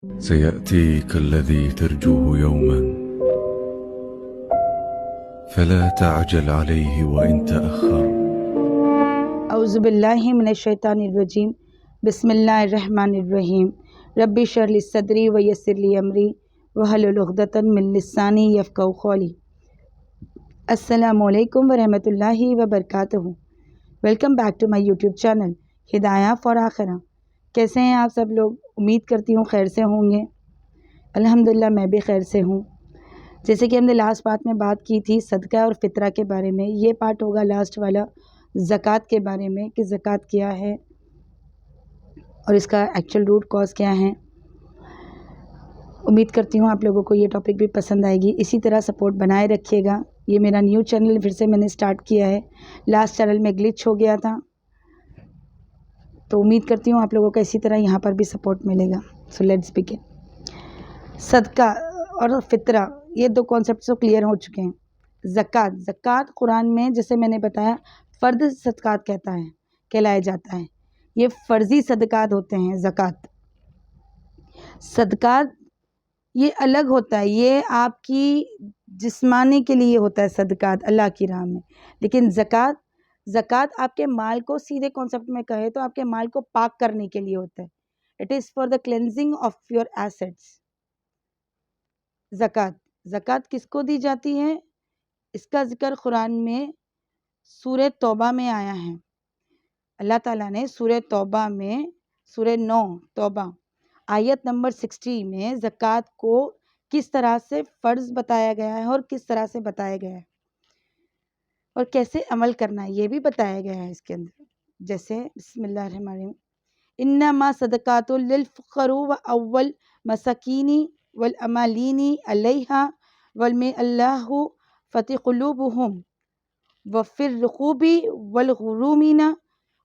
سيأتيك الذي ترجوه يوما فلا تعجل عليه وإن تأخر. اعوذ باللہ من الشیطان الرجیم بسم اللہ الرحمن الرحیم رب اشرح لی صدری ویسر لی امری واحلل عقدۃ من لسانی یفقہوا قولی۔ السلام علیکم ورحمۃ اللہ وبرکاتہ۔ Welcome back to my YouTube channel Hidaya for Akhirah. کیسے ہیں آپ سب لوگ؟ امید کرتی ہوں خیر سے ہوں گے۔ الحمدللہ میں بھی خیر سے ہوں۔ جیسے کہ ہم نے لاسٹ پارٹ میں بات کی تھی صدقہ اور فطرہ کے بارے میں، یہ پارٹ ہوگا لاسٹ والا زکوٰۃ کے بارے میں کہ زکوٰۃ کیا ہے اور اس کا ایکچوئل روٹ کاز کیا ہے۔ امید کرتی ہوں آپ لوگوں کو یہ ٹاپک بھی پسند آئے گی۔ اسی طرح سپورٹ بنائے رکھیے گا۔ یہ میرا نیو چینل پھر سے میں نے سٹارٹ کیا ہے، لاسٹ چینل میں گلچ ہو گیا تھا، تو امید کرتی ہوں آپ لوگوں کا اسی طرح یہاں پر بھی سپورٹ ملے گا۔ So let's begin. صدقہ اور فطرہ، یہ دو کانسیپٹس تو کلیئر ہو چکے ہیں۔ زکوٰۃ قرآن میں جیسے میں نے بتایا فرد صدقات کہلایا جاتا ہے۔ یہ فرضی صدقات ہوتے ہیں۔ صدقات یہ الگ ہوتا ہے، یہ آپ کی جسمانی کے لیے ہوتا ہے صدقات اللہ کی راہ میں، لیکن زکوٰۃ آپ کے مال کو سیدھے کانسیپٹ میں کہے تو آپ کے مال کو پاک کرنے کے لیے ہوتا ہے۔ It is for the cleansing of your assets. زکوٰۃ کس کو دی جاتی ہے؟ اس کا ذکر قرآن میں سورہ توبہ میں آیا ہے۔ اللہ تعالیٰ نے سورہ توبہ میں سورہ 9 توبہ آیت نمبر 60 میں زکوٰۃ کو کس طرح سے فرض بتایا گیا ہے اور کس طرح سے بتایا گیا ہے اور کیسے عمل کرنا ہے یہ بھی بتایا گیا ہے اس کے اندر۔ جیسے بسم اللہ الرحمن الرحیم، انما صدقات للفقراء والمساکین والعاملین علیہا والمؤلفۃ فتح قلوبہم وفی الرقوب والغارمین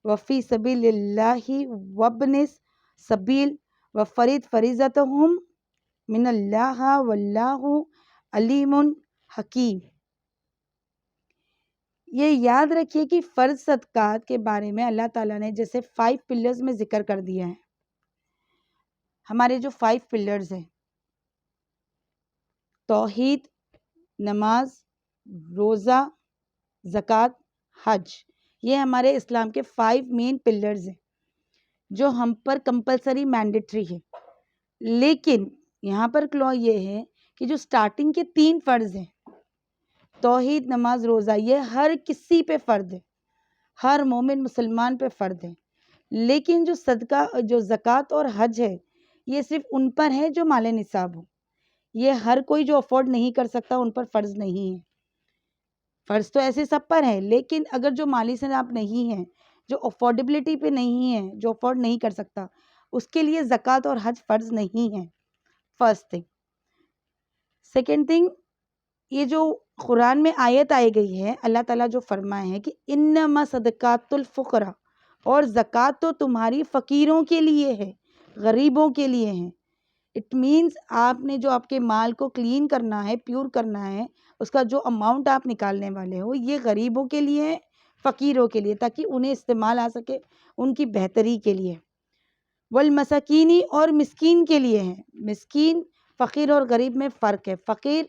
وفی سبیل اللہ وابن السبیل فریضۃ من اللہ واللہ علیم حکیم۔ یہ یاد رکھیے کہ فرض صدقات کے بارے میں اللہ تعالیٰ نے جیسے 5 پلرز میں ذکر کر دیا ہے۔ ہمارے جو 5 پلرز ہیں، توحید، نماز، روزہ، زکوٰۃ، حج، یہ ہمارے اسلام کے 5 مین پلرز ہیں جو ہم پر کمپلسری مینڈیٹری ہے۔ لیکن یہاں پر کلو یہ ہے کہ جو سٹارٹنگ کے 3 فرض ہیں، توحید، نماز، روزہ، یہ ہر کسی پہ فرض ہے، ہر مومن مسلمان پہ فرض ہے۔ لیکن جو صدقہ، جو زکوٰۃ اور حج ہے، یہ صرف ان پر ہے جو مال نصاب ہو۔ یہ ہر کوئی جو افورڈ نہیں کر سکتا ان پر فرض نہیں ہے۔ فرض تو ایسے سب پر ہے، لیکن اگر جو مالی نصاب نہیں ہے، جو افورڈیبلٹی پہ نہیں ہے، جو افورڈ نہیں کر سکتا، اس کے لیے زکوٰۃ اور حج فرض نہیں ہے۔ First thing. سیکنڈ تھنگ، یہ جو قرآن میں آیت آئی گئی ہے، اللہ تعالیٰ جو فرمائے ہیں کہ انما صدقات الفقراء، اور زکوٰۃ تو تمہاری فقیروں کے لیے ہے، غریبوں کے لیے ہے۔ اٹ مینس آپ نے جو آپ کے مال کو کلین کرنا ہے، پیور کرنا ہے، اس کا جو اماؤنٹ آپ نکالنے والے ہو، یہ غریبوں کے لیے ہے، فقیروں کے لیے، تاکہ انہیں استعمال آ سکے، ان کی بہتری کے لیے۔ والمساکینی، اور مسکین کے لیے ہے۔ مسکین، فقیر اور غریب میں فرق ہے۔ فقیر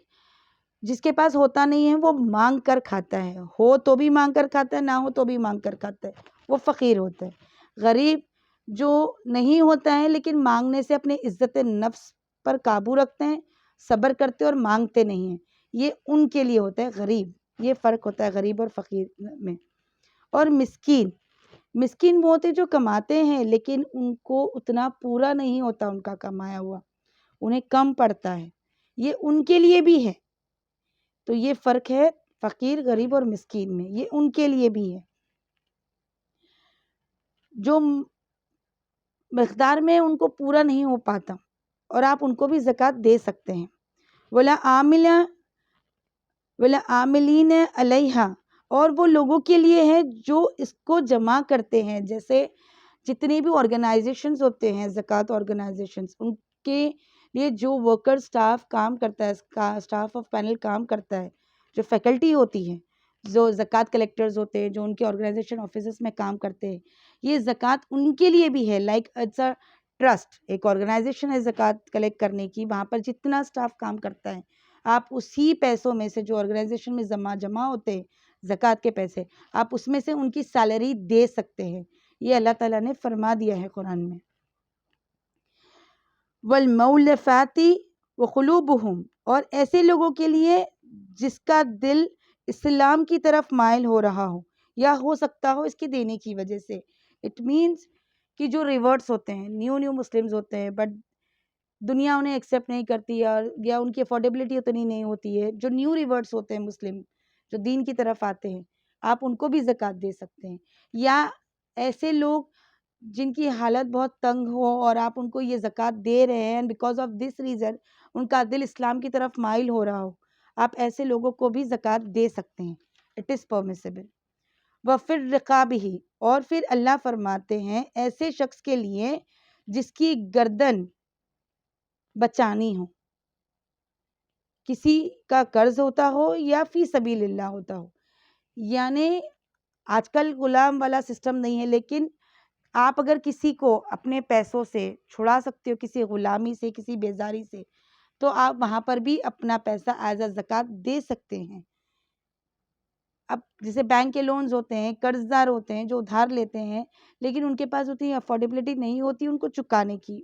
جس کے پاس ہوتا نہیں ہے وہ مانگ کر کھاتا ہے، ہو تو بھی مانگ کر کھاتا ہے، نہ ہو تو بھی مانگ کر کھاتا ہے، وہ فقیر ہوتا ہے۔ غریب جو نہیں ہوتا ہے لیکن مانگنے سے اپنے عزت نفس پر قابو رکھتے ہیں، صبر کرتے اور مانگتے نہیں ہیں، یہ ان کے لیے ہوتا ہے غریب۔ یہ فرق ہوتا ہے غریب اور فقیر میں۔ اور مسکین وہ ہوتے جو کماتے ہیں لیکن ان کو اتنا پورا نہیں ہوتا ان کا کمایا ہوا، انہیں کم پڑتا ہے، یہ ان کے لیے بھی ہے۔ تو یہ فرق ہے فقیر، غریب اور مسکین میں، یہ ان کے لیے بھی ہے۔ جو مقدار میں ان کو پورا نہیں ہو پاتا، اور آپ ان کو بھی زکوٰۃ دے سکتے ہیں۔ وَالْعَامِلِينَ عَلَيْهَا، اور وہ لوگوں کے لیے ہے جو اس کو جمع کرتے ہیں، جیسے جتنے بھی آرگنائزیشنز ہوتے ہیں، زکوٰۃ آرگنائزیشنز، ان کے لیے جو ورکر سٹاف کام کرتا ہے، سٹاف آف پینل کام کرتا ہے، جو فیکلٹی ہوتی ہے، جو زکوٰۃ کلیکٹرز ہوتے ہیں، جو ان کے آرگنائزیشن آفیسز میں کام کرتے ہیں، یہ زکوٰۃ ان کے لیے بھی ہے۔ لائک اٹس اے ٹرسٹ ایک آرگنائزیشن ہے زکوٰۃ کلیکٹ کرنے کی، وہاں پر جتنا اسٹاف کام کرتا ہے آپ اسی پیسوں میں سے جو آرگنائزیشن میں جمع ہوتے ہیں زکوٰۃ کے پیسے، آپ اس میں سے ان کی سیلری دے سکتے ہیں. یہ اللہ تعالیٰ نے فرما دیا ہے قرآن میں. والمولفات وقلوبہم، اور ایسے لوگوں کے لیے جس کا دل اسلام کی طرف مائل ہو رہا ہو یا ہو سکتا ہو اس کے دینے کی وجہ سے. اٹ مینس کہ جو ریورٹس ہوتے ہیں، نیو مسلمز ہوتے ہیں بٹ دنیا انہیں ایکسیپٹ نہیں کرتی یا ان کی افورڈیبلٹی اتنی نہیں ہوتی ہے، جو نیو ریورٹس ہوتے ہیں مسلم جو دین کی طرف آتے ہیں، آپ ان کو بھی زکوٰۃ دے سکتے ہیں. یا ایسے لوگ جن کی حالت بہت تنگ ہو اور آپ ان کو یہ زکوٰۃ دے رہے ہیں بیکاز آف دس ریزن ان کا دل اسلام کی طرف مائل ہو رہا ہو، آپ ایسے لوگوں کو بھی زکوٰۃ دے سکتے ہیں. It is permissible. وَفِي رِقَابِهِ، اور پھر اللہ فرماتے ہیں ایسے شخص کے لیے جس کی گردن بچانی ہو، کسی کا قرض ہوتا ہو یا فی سبیل اللہ ہوتا ہو. یعنی آج کل غلام والا سسٹم نہیں ہے، لیکن آپ اگر کسی کو اپنے پیسوں سے چھڑا سکتے ہو، کسی غلامی سے، کسی بیزاری سے، تو آپ وہاں پر بھی اپنا پیسہ ایز اے زکوٰۃ دے سکتے ہیں. اب جیسے بینک کے لونز ہوتے ہیں، قرض دار ہوتے ہیں جو ادھار لیتے ہیں لیکن ان کے پاس اتنی افورڈیبلٹی نہیں ہوتی ان کو چکانے کی،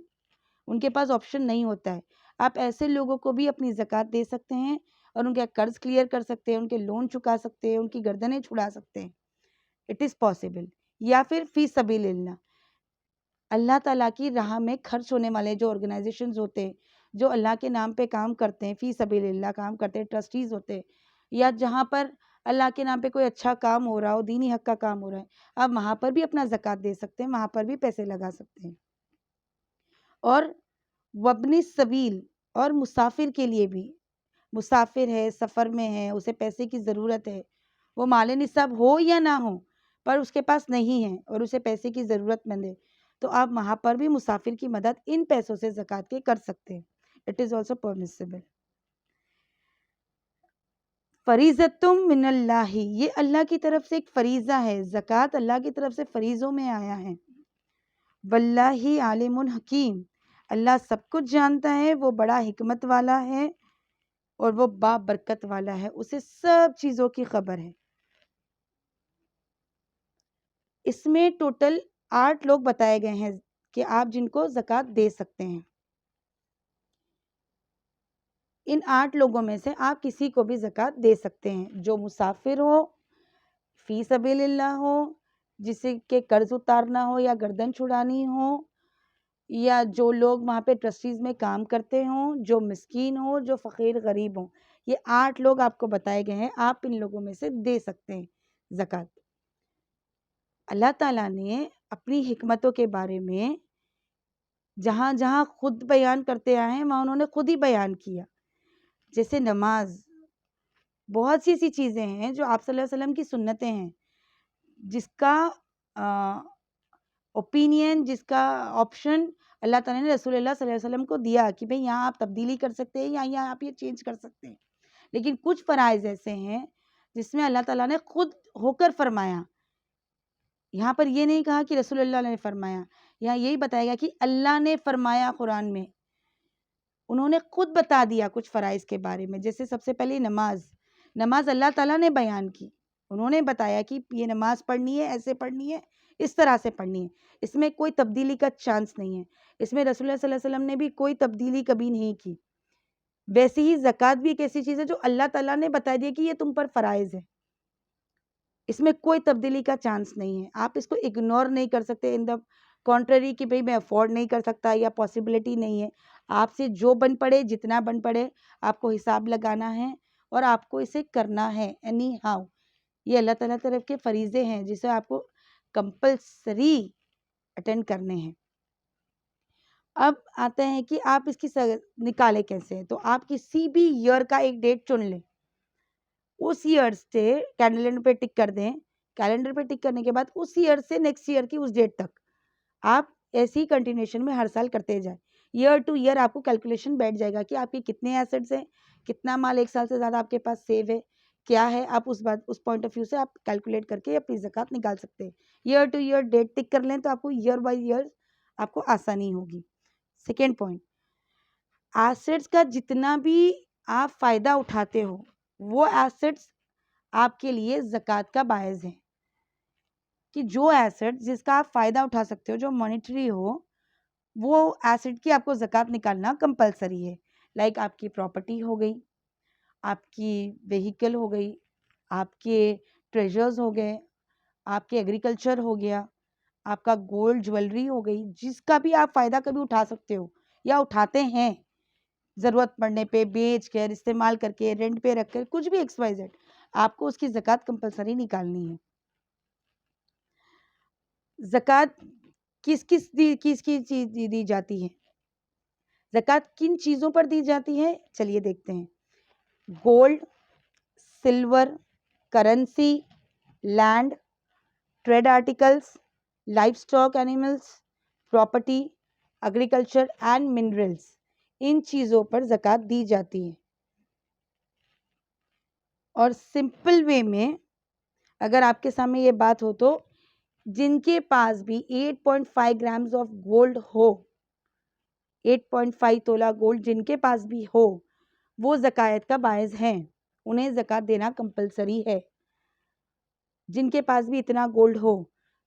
ان کے پاس آپشن نہیں ہوتا ہے. آپ ایسے لوگوں کو بھی اپنی زکوٰۃ دے سکتے ہیں اور ان کا قرض کلیئر کر سکتے ہیں، ان کے لون چکا سکتے ہیں، ان کی گردنیں چھڑا سکتے ہیں. It is possible. یا پھر فی سبیل اللہ، اللہ تعالیٰ کی راہ میں خرچ ہونے والے جو آرگنائزیشنز ہوتے ہیں جو اللہ کے نام پہ کام کرتے ہیں، فی سبیل اللہ کام کرتے ہیں، ٹرسٹیز ہوتے ہیں، یا جہاں پر اللہ کے نام پہ کوئی اچھا کام ہو رہا ہو، دینی حق کا کام ہو رہا ہے، آپ وہاں پر بھی اپنا زکوٰۃ دے سکتے ہیں، وہاں پر بھی پیسے لگا سکتے ہیں. اور وابن السبیل، اور مسافر کے لیے بھی، مسافر ہے، سفر میں ہے، اسے پیسے کی ضرورت ہے، وہ مال نصاب ہو یا نہ ہو پر اس کے پاس نہیں ہے اور اسے پیسے کی ضرورت مند ہے، تو آپ وہاں پر بھی مسافر کی مدد ان پیسوں سے زکوٰۃ کے کر سکتے ہیں. It is also permissible. فریضۃ من اللہ، یہ اللہ کی طرف سے ایک فریضہ ہے، زکوٰۃ اللہ کی طرف سے فریضوں میں آیا ہے. واللہ عالم حکیم، اللہ سب کچھ جانتا ہے، وہ بڑا حکمت والا ہے اور وہ با برکت والا ہے، اسے سب چیزوں کی خبر ہے. اس میں ٹوٹل 8 لوگ بتائے گئے ہیں کہ آپ جن کو زکوٰۃ دے سکتے ہیں. ان 8 لوگوں میں سے آپ کسی کو بھی زکوٰۃ دے سکتے ہیں، جو مسافر ہو، فی سبیل اللہ ہو، جسے کے قرض اتارنا ہو یا گردن چھڑانی ہو، یا جو لوگ وہاں پہ ٹرسٹیز میں کام کرتے ہوں، جو مسکین ہو، جو فقیر غریب ہوں. یہ 8 لوگ آپ کو بتائے گئے ہیں، آپ ان لوگوں میں سے دے سکتے ہیں زکوٰۃ. اللہ تعالیٰ نے اپنی حکمتوں کے بارے میں جہاں جہاں خود بیان کرتے آئے ہیں وہاں انہوں نے خود ہی بیان کیا. جیسے نماز، بہت سی ایسی چیزیں ہیں جو آپ صلی اللہ علیہ وسلم کی سنتیں ہیں، جس کا اوپینین، جس کا آپشن اللہ تعالیٰ نے رسول اللہ صلی اللہ علیہ وسلم کو دیا کہ بھئی یہاں آپ تبدیلی کر سکتے ہیں یا یہاں آپ یہ چینج کر سکتے ہیں. لیکن کچھ فرائض ایسے ہیں جس میں اللہ تعالیٰ نے خود ہو کر فرمایا. یہاں پر یہ نہیں کہا کہ رسول اللہ نے فرمایا، یہاں یہی بتایا گیا کہ اللہ نے فرمایا. قرآن میں انہوں نے خود بتا دیا کچھ فرائض کے بارے میں. جیسے سب سے پہلے نماز اللہ تعالیٰ نے بیان کی، انہوں نے بتایا کہ یہ نماز پڑھنی ہے، ایسے پڑھنی ہے، اس طرح سے پڑھنی ہے. اس میں کوئی تبدیلی کا چانس نہیں ہے. اس میں رسول اللہ صلی اللہ علیہ وسلم نے بھی کوئی تبدیلی کبھی نہیں کی. ویسے ہی زکوٰۃ بھی ایک ایسی چیز ہے جو اللہ تعالیٰ نے بتا دیا کہ یہ تم پر فرائض ہے، اس میں کوئی تبدیلی کا چانس نہیں ہے. آپ اس کو اگنور نہیں کر سکتے ان دا کانٹرری کہ بھئی میں افورڈ نہیں کر سکتا یا پاسبلٹی نہیں ہے. آپ سے جو بن پڑے، جتنا بن پڑے، آپ کو حساب لگانا ہے اور آپ کو اسے کرنا ہے اینی ہاؤ. یہ اللہ تعالیٰ طرف کے فریضے ہیں جسے آپ کو کمپلسری اٹینڈ کرنے ہیں. اب آتے ہیں کہ آپ اس کی نکالے کیسے. تو آپ کسی بھی ایئر کا ایک ڈیٹ چن لیں، اس ایئر سے کیلنڈر پہ ٹک کر دیں. کیلنڈر پہ ٹک کرنے کے بعد اس ایئر سے نیکسٹ ایئر کی اس ڈیٹ تک آپ ایسی کنٹینیوشن میں ہر سال کرتے جائیں. ایئر ٹو ایئر آپ کو کیلکولیشن بیٹھ جائے گا کہ آپ کے کتنے ایسٹس ہیں، کتنا مال ایک سال سے زیادہ آپ کے پاس سیو ہے، کیا ہے. آپ اس پوائنٹ آف ویو سے آپ کیلکولیٹ کر کے اپنی زکوٰۃ نکال سکتے ہیں. ایئر ٹو ایئر ڈیٹ ٹک کر لیں تو آپ کو ایئر بائی ایئر آپ کو آسانی ہوگی. سیکنڈ پوائنٹ, ایسٹس کا جتنا بھی آپ فائدہ اٹھاتے ہو وہ ایسٹس آپ کے لیے زکوٰۃ کا باعث ہیں, کہ جو ایسٹ جس کا آپ فائدہ اٹھا سکتے ہو, جو مانیٹری ہو, وہ ایسٹ کی آپ کو زکوٰۃ نکالنا کمپلسری ہے. لائک آپ کی پراپرٹی ہو گئی, آپ کی وہیکل ہو گئی, آپ کے ٹریجرز ہو گئے, آپ کے ایگریکلچر ہو گیا, آپ کا گولڈ جویلری ہو گئی, جس کا بھی آپ فائدہ کبھی اٹھا سکتے ہو یا اٹھاتے ہیں, ضرورت پڑنے پہ بیچ کر, استعمال کر کے, رینٹ پہ رکھ کر, کچھ بھی ایکس وائی زیڈ, آپ کو اس کی زکوٰۃ کمپلسری نکالنی ہے. زکوٰۃ کس کی چیز دی جاتی ہے, زکوٰۃ کن چیزوں پر دی جاتی ہے, چلیے دیکھتے ہیں. Gold, silver, currency, land, trade articles, livestock animals, property, agriculture and minerals, ان چیزوں پر زکوٰۃ دی جاتی ہے. اور سمپل وے میں اگر آپ کے سامنے یہ بات ہو تو جن کے پاس بھی 8.5 گرامز آف گولڈ ہو, 8.5 تولہ گولڈ جن کے پاس بھی ہو, وہ زکوٰۃ کا باعث ہیں, انہیں زکوٰۃ دینا کمپلسری ہے. جن کے پاس بھی اتنا گولڈ ہو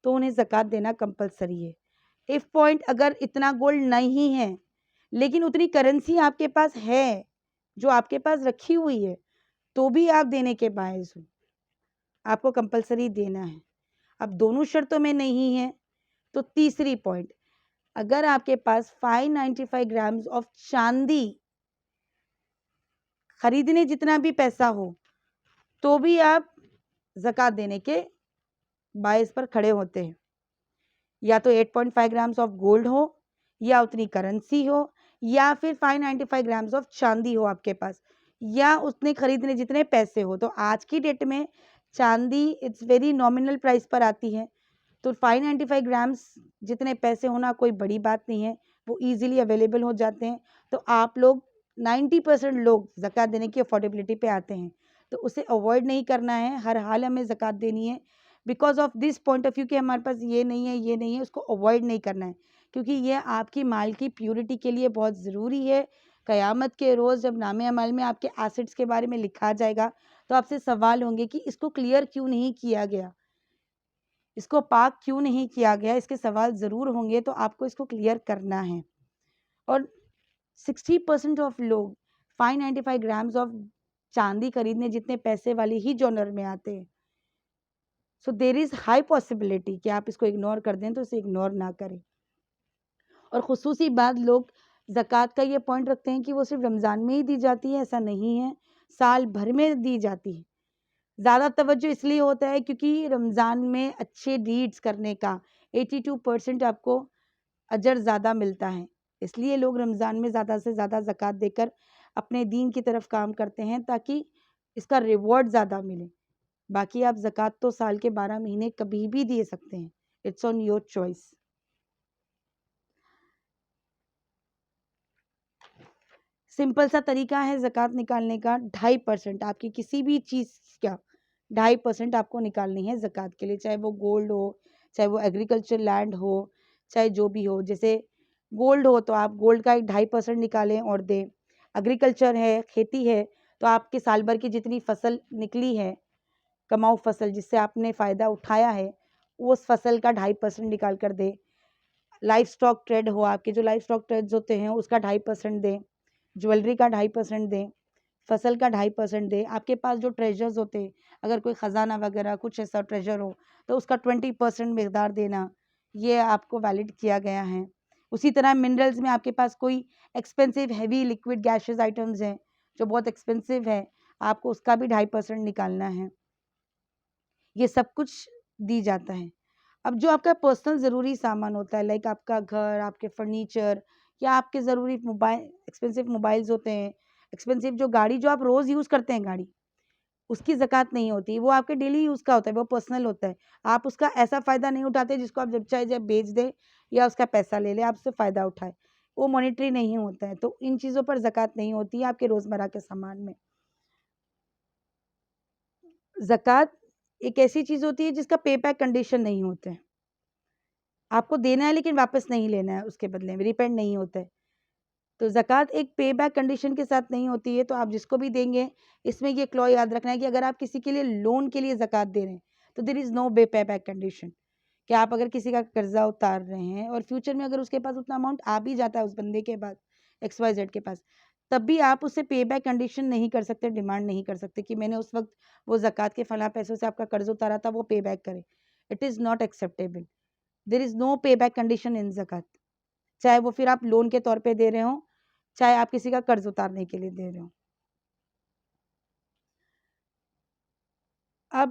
تو انہیں زکوٰۃ دینا کمپلسری ہے. اف پوائنٹ اگر اتنا گولڈ نہیں ہے لیکن اتنی کرنسی آپ کے پاس ہے جو آپ کے پاس رکھی ہوئی ہے, تو بھی آپ دینے کے باعث ہو, آپ کو کمپلسری دینا ہے. اب دونوں شرطوں میں نہیں ہے تو تیسری پوائنٹ, اگر آپ کے پاس 595 گرامز آف چاندی خریدنے جتنا بھی پیسہ ہو تو بھی آپ زکوٰۃ دینے کے باعث پر کھڑے ہوتے ہیں. یا تو 8.5 گرامز آف گولڈ ہو, یا اتنی کرنسی ہو, یا پھر 595 گرامز آف چاندی ہو آپ کے پاس, یا اتنے خریدنے جتنے پیسے ہو. تو آج کی ڈیٹ میں چاندی اٹس ویری نامنل پرائس پر آتی ہے, تو 595 گرامز جتنے پیسے ہونا کوئی بڑی بات نہیں ہے, وہ ایزیلی اویلیبل ہو جاتے ہیں. تو آپ لوگ 90% لوگ زکوٰۃ دینے کی افورڈیبلٹی پہ آتے ہیں, تو اسے اوائڈ نہیں کرنا ہے, ہر حال ہمیں زکوٰۃ دینی ہے. Because of this point of view کہ ہمارے پاس یہ نہیں ہے, یہ نہیں ہے, اس کو اوائڈ نہیں کرنا ہے, کیونکہ یہ آپ کی مال کی پیورٹی کے لیے بہت ضروری ہے. قیامت کے روز جب نامے اعمال میں آپ کے ایسٹس کے بارے میں لکھا جائے گا تو آپ سے سوال ہوں گے کہ اس کو کلیئر کیوں نہیں کیا گیا, اس کو پاک کیوں نہیں کیا گیا, اس کے سوال ضرور ہوں گے, تو آپ کو اس کو کلیئر کرنا ہے. اور 60% آف لوگ 595 گرامز آف چاندی خریدنے جتنے پیسے والے ہی جونر میں آتے ہیں. سو دیر از ہائی پاسبلٹی کہ آپ اس کو اگنور کر دیں, تو اسے اگنور نہ کریں. اور خصوصی بات, لوگ زکوٰۃ کا یہ پوائنٹ رکھتے ہیں کہ وہ صرف رمضان میں ہی دی جاتی ہے, ایسا نہیں ہے, سال بھر میں دی جاتی ہے. زیادہ توجہ اس لیے ہوتا ہے کیونکہ رمضان میں اچھے ڈیڈز کرنے کا 82% آپ کو اجر زیادہ ملتا ہے, اس لیے لوگ رمضان میں زیادہ سے زیادہ زکوٰۃ دے کر اپنے دین کی طرف کام کرتے ہیں تاکہ اس کا ریوارڈ زیادہ ملے. باقی آپ زکوٰۃ تو سال کے 12 مہینے کبھی بھی دے سکتے ہیں, it's on your choice. Simple سا طریقہ ہے زکوٰۃ نکالنے کا, 2.5% آپ کی کسی بھی چیز کا 2.5% آپ کو نکالنی ہے زکوٰۃ کے لیے, چاہے وہ گولڈ ہو, چاہے وہ ایگریکلچر لینڈ ہو, چاہے جو بھی ہو. جیسے گولڈ ہو تو آپ گولڈ کا 2.5% نکالیں اور دیں. ایگریکلچر ہے, کھیتی ہے, تو آپ کے سال بھر کی جتنی فصل نکلی ہے, کماؤ فصل جس سے آپ نے فائدہ اٹھایا ہے, اس فصل کا 2.5% نکال کر دیں. لائف اسٹاک ٹریڈ ہو آپ کے, جو لائف اسٹاک ٹریڈز ہوتے ہیں اس کا 2.5% دیں. جویلری کا 2.5% دیں, فصل کا 2.5% دیں. آپ کے پاس جو ٹریجرز ہوتے ہیں, اگر کوئی خزانہ وغیرہ کچھ ایسا ٹریجر ہو تو اس کا 20% مقدار دینا, یہ آپ کو ویلڈ کیا گیا ہے. اسی طرح منرلز میں آپ کے پاس کوئی ایکسپینسو ہیوی لیکوڈ گیشز آئٹمز ہیں جو بہت ایکسپینسو ہے, آپ کو اس کا بھی 2.5% نکالنا ہے. یہ سب کچھ دی جاتا ہے. اب جو آپ کا پرسنل ضروری سامان ہوتا ہے, لائک آپ کا گھر, آپ کے فرنیچر, یا آپ کے ضروری موبائل, ایکسپینسو موبائلز ہوتے ہیں, ایکسپینسو جو گاڑی جو آپ روز یوز کرتے ہیں گاڑی, اس کی زکوٰۃ نہیں ہوتی, وہ آپ کے ڈیلی یوز کا ہوتا ہے, وہ پرسنل ہوتا ہے. آپ اس کا ایسا فائدہ نہیں اٹھاتے جس کو آپ جب چاہے جب بیچ دیں یا اس کا پیسہ لے لیں, آپ سے فائدہ اٹھائے, وہ مانیٹری نہیں ہوتا ہے. تو ان چیزوں پر زکوٰۃ نہیں ہوتی ہے آپ کے روزمرہ کے سامان میں. زکوٰۃ ایک ایسی چیز ہوتی ہے جس کا پے بیک کنڈیشن نہیں ہوتے. آپ کو دینا ہے لیکن واپس نہیں لینا ہے، اس کے بدلے میں ریپینڈ نہیں ہوتا ہے. تو زکوٰۃ ایک پے بیک کنڈیشن کے ساتھ نہیں ہوتی ہے. تو آپ جس کو بھی دیں گے اس میں یہ کلو یاد رکھنا ہے کہ اگر آپ کسی کے لیے لون کے لیے زکوٰۃ دے رہے ہیں تو دیر is no pay back condition. کہ آپ اگر کسی کا قرضہ اتار رہے ہیں اور فیوچر میں اگر اس کے پاس اتنا اماؤنٹ آ بھی جاتا ہے اس بندے کے پاس XYZ کے پاس، تب بھی آپ اسے پے بیک کنڈیشن نہیں کر سکتے، ڈیمانڈ نہیں کر سکتے کہ میں نے اس وقت وہ زکوٰۃ کے فلاں پیسوں سے آپ کا قرض اتارا تھا وہ پے بیک کرے. It is not acceptable. There is no pay back condition in zakat, چاہے وہ پھر آپ لون کے طور پہ دے رہے ہوں، چاہے آپ کسی کا قرض اتارنے کے لیے دے رہے ہوں. اب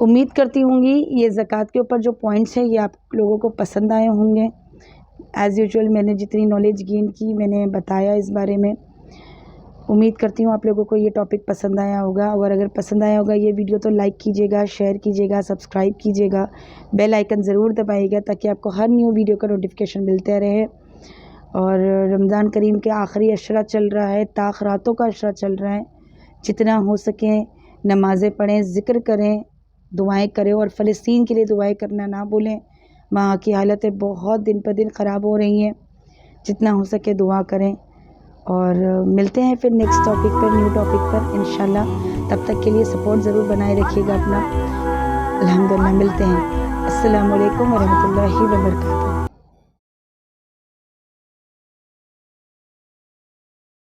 امید کرتی ہوں گی یہ زکوٰۃ کے اوپر جو پوائنٹس ہیں یہ آپ لوگوں کو پسند آئے ہوں گے. ایز یوزول میں نے جتنی نالج گین کی میں نے بتایا اس بارے میں. امید کرتی ہوں آپ لوگوں کو یہ ٹاپک پسند آیا ہوگا، اور اگر پسند آیا ہوگا یہ ویڈیو تو لائک کیجیے گا، شیئر کیجیے گا، سبسکرائب کیجیے گا، بیل آئیکن ضرور دبائیے گا تاکہ آپ کو ہر نیو ویڈیو کا نوٹیفیکیشن ملتے رہے. اور رمضان کریم کے آخری عشرہ چل رہا ہے، تاخراتوں کا عشرہ چل رہا ہے. جتنا ہو سکیں نمازیں پڑھیں، ذکر کریں، دعائیں کریں، اور فلسطین کے لیے دعائیں کرنا نہ بھولیں. وہاں کی حالتیں بہت دن پہ دن خراب ہو رہی ہیں. جتنا ہو سکے دعا کریں، اور ملتے ہیں پھر نیکسٹ ٹاپک پر، نیو ٹاپک پر انشاءاللہ. تب تک کے لیے سپورٹ ضرور بنائے رکھیے گا اپنا. الحمدللہ ملتے ہیں. السلام علیکم ورحمۃ اللہ وبرکاتہ.